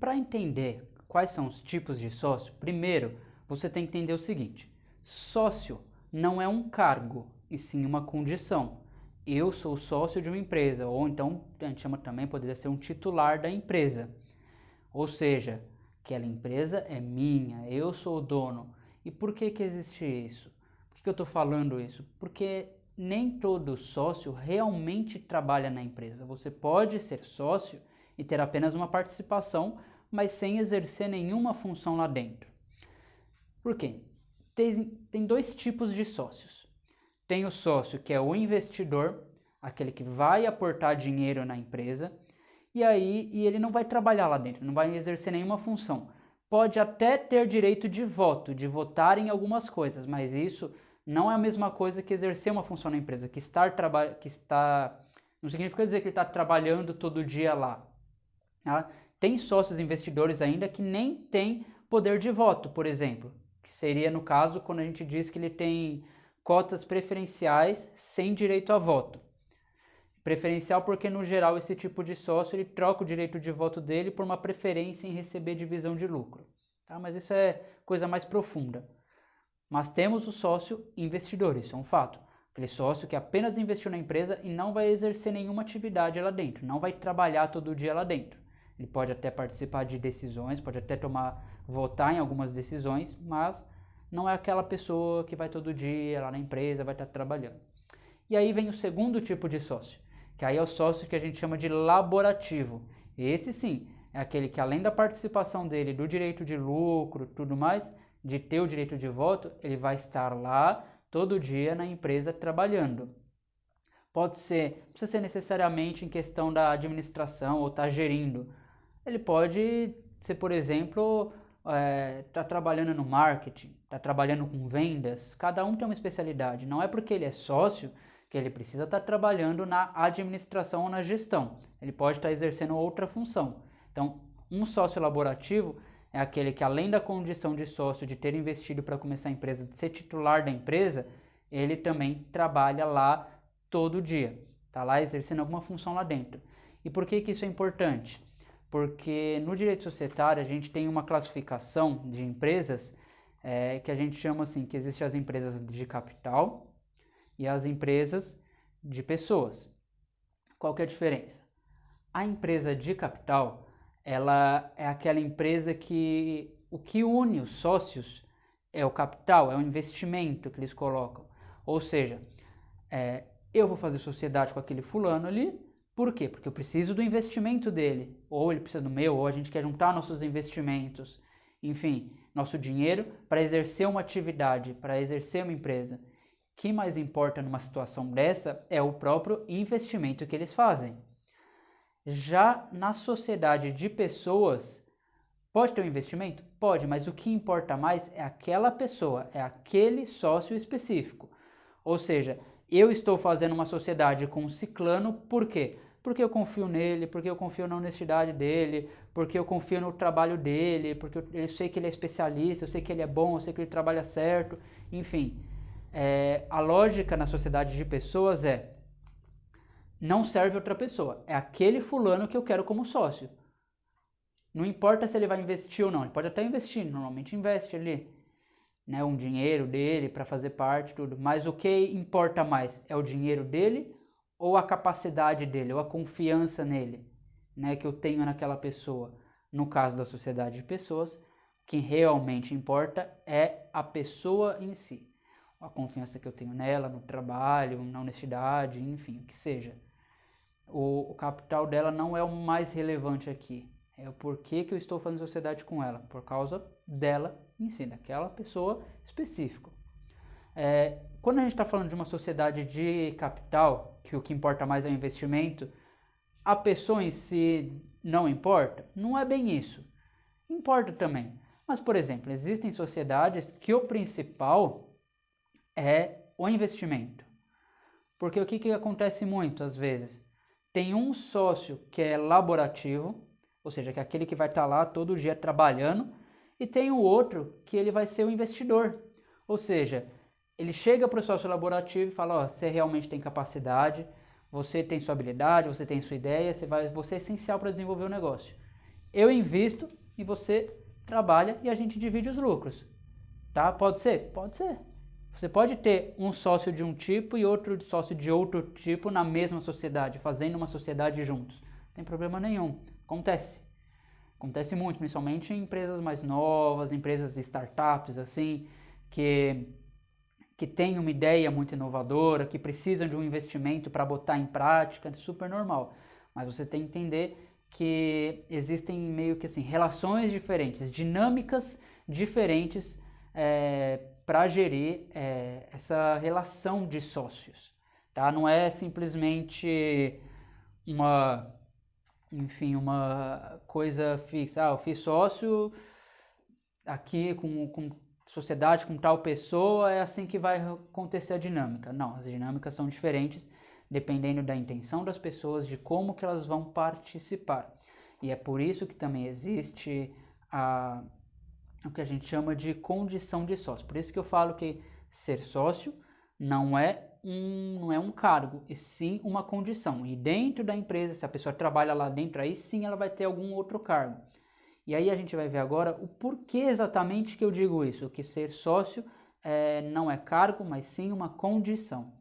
para entender quais são os tipos de sócio, primeiro você tem que entender o seguinte: sócio não é um cargo, e sim uma condição. Eu sou sócio de uma empresa, ou então a gente chama também, poderia ser um titular da empresa. Ou seja, aquela empresa é minha, eu sou o dono. E por que que existe isso? Por que eu estou falando isso? Porque nem todo sócio realmente trabalha na empresa. Você pode ser sócio e ter apenas uma participação, mas sem exercer nenhuma função lá dentro. Por quê? Tem dois tipos de sócios. Tem o sócio que é o investidor, aquele que vai aportar dinheiro na empresa, e ele não vai trabalhar lá dentro, não vai exercer nenhuma função. Pode até ter direito de voto, de votar em algumas coisas, mas isso não é a mesma coisa que exercer uma função na empresa, não significa dizer que ele está trabalhando todo dia lá. Tá? Tem sócios investidores ainda que nem têm poder de voto, por exemplo, que seria no caso quando a gente diz que ele tem cotas preferenciais sem direito a voto. Preferencial porque, no geral, esse tipo de sócio ele troca o direito de voto dele por uma preferência em receber divisão de lucro. Tá? Mas isso é coisa mais profunda. Mas temos o sócio investidor, isso é um fato. Aquele sócio que apenas investiu na empresa e não vai exercer nenhuma atividade lá dentro, não vai trabalhar todo dia lá dentro. Ele pode até participar de decisões, pode até votar em algumas decisões, mas não é aquela pessoa que vai todo dia lá na empresa, vai estar trabalhando. E aí vem o segundo tipo de sócio, que aí é o sócio que a gente chama de laborativo. Esse sim, é aquele que além da participação dele, do direito de lucro, tudo mais, de ter o direito de voto, ele vai estar lá todo dia na empresa trabalhando. Não precisa ser necessariamente em questão da administração ou estar gerindo. Ele pode ser, por exemplo, tá trabalhando no marketing, tá trabalhando com vendas. Cada um tem uma especialidade. Não é porque ele é sócio que ele precisa estar trabalhando na administração ou na gestão. Ele pode estar exercendo outra função. Então, um sócio laborativo é aquele que, além da condição de sócio, de ter investido para começar a empresa, de ser titular da empresa, ele também trabalha lá todo dia. Está lá exercendo alguma função lá dentro. E por que isso é importante? Porque no direito societário a gente tem uma classificação de empresas que a gente chama assim, que existem as empresas de capital e as empresas de pessoas. Qual que é a diferença? A empresa de capital, ela é aquela empresa que o que une os sócios é o capital, é o investimento que eles colocam. Ou seja, eu vou fazer sociedade com aquele fulano ali, por quê? Porque eu preciso do investimento dele, ou ele precisa do meu, ou a gente quer juntar nossos investimentos, enfim, nosso dinheiro para exercer uma atividade, para exercer uma empresa. O que mais importa numa situação dessa é o próprio investimento que eles fazem. Já na sociedade de pessoas, pode ter um investimento? Pode, mas o que importa mais é aquela pessoa, é aquele sócio específico. Ou seja, eu estou fazendo uma sociedade com um ciclano, por quê? Porque eu confio nele, porque eu confio na honestidade dele, porque eu confio no trabalho dele, porque eu sei que ele é especialista, eu sei que ele é bom, eu sei que ele trabalha certo, enfim. A lógica na sociedade de pessoas não serve outra pessoa, é aquele fulano que eu quero como sócio. Não importa se ele vai investir ou não, ele pode até investir, normalmente investe ali, né, um dinheiro dele para fazer parte, tudo. Mas o que importa mais é o dinheiro dele ou a capacidade dele, ou a confiança nele, né, que eu tenho naquela pessoa. No caso da sociedade de pessoas, o que realmente importa é a pessoa em si. A confiança que eu tenho nela, no trabalho, na honestidade, enfim, o que seja. O capital dela não é o mais relevante aqui. É o porquê que eu estou fazendo sociedade com ela, por causa dela em si, daquela pessoa específica. Quando a gente está falando de uma sociedade de capital, que o que importa mais é o investimento, a pessoa em si não importa? Não é bem isso. Importa também. Mas, por exemplo, existem sociedades que o principal é o investimento. Porque o que acontece muito às vezes? Tem um sócio que é laborativo, ou seja, que é aquele que vai estar lá todo dia trabalhando, e tem o outro que ele vai ser o investidor. Ou seja, ele chega para o sócio laborativo e fala, você realmente tem capacidade, você tem sua habilidade, você tem sua ideia, você é essencial para desenvolver o negócio. eu invisto e você trabalha e a gente divide os lucros. Tá? Pode ser? Pode ser. Você pode ter um sócio de um tipo e outro sócio de outro tipo na mesma sociedade, fazendo uma sociedade juntos. Não tem problema nenhum. Acontece. Acontece muito, principalmente em empresas mais novas, empresas startups, assim, que têm uma ideia muito inovadora, que precisam de um investimento para botar em prática, é super normal. Mas você tem que entender que existem meio que assim, relações diferentes, dinâmicas diferentes para gerir essa relação de sócios. Tá? Não é simplesmente uma, enfim, uma coisa fixa. Eu fiz sócio aqui com sociedade, com tal pessoa, é assim que vai acontecer a dinâmica. Não, as dinâmicas são diferentes dependendo da intenção das pessoas, de como que elas vão participar. E é por isso que também existe o que a gente chama de condição de sócio. Por isso que eu falo que ser sócio não é um cargo, e sim uma condição. E dentro da empresa, se a pessoa trabalha lá dentro, aí sim ela vai ter algum outro cargo. E aí a gente vai ver agora o porquê exatamente que eu digo isso, que ser sócio não é cargo, mas sim uma condição.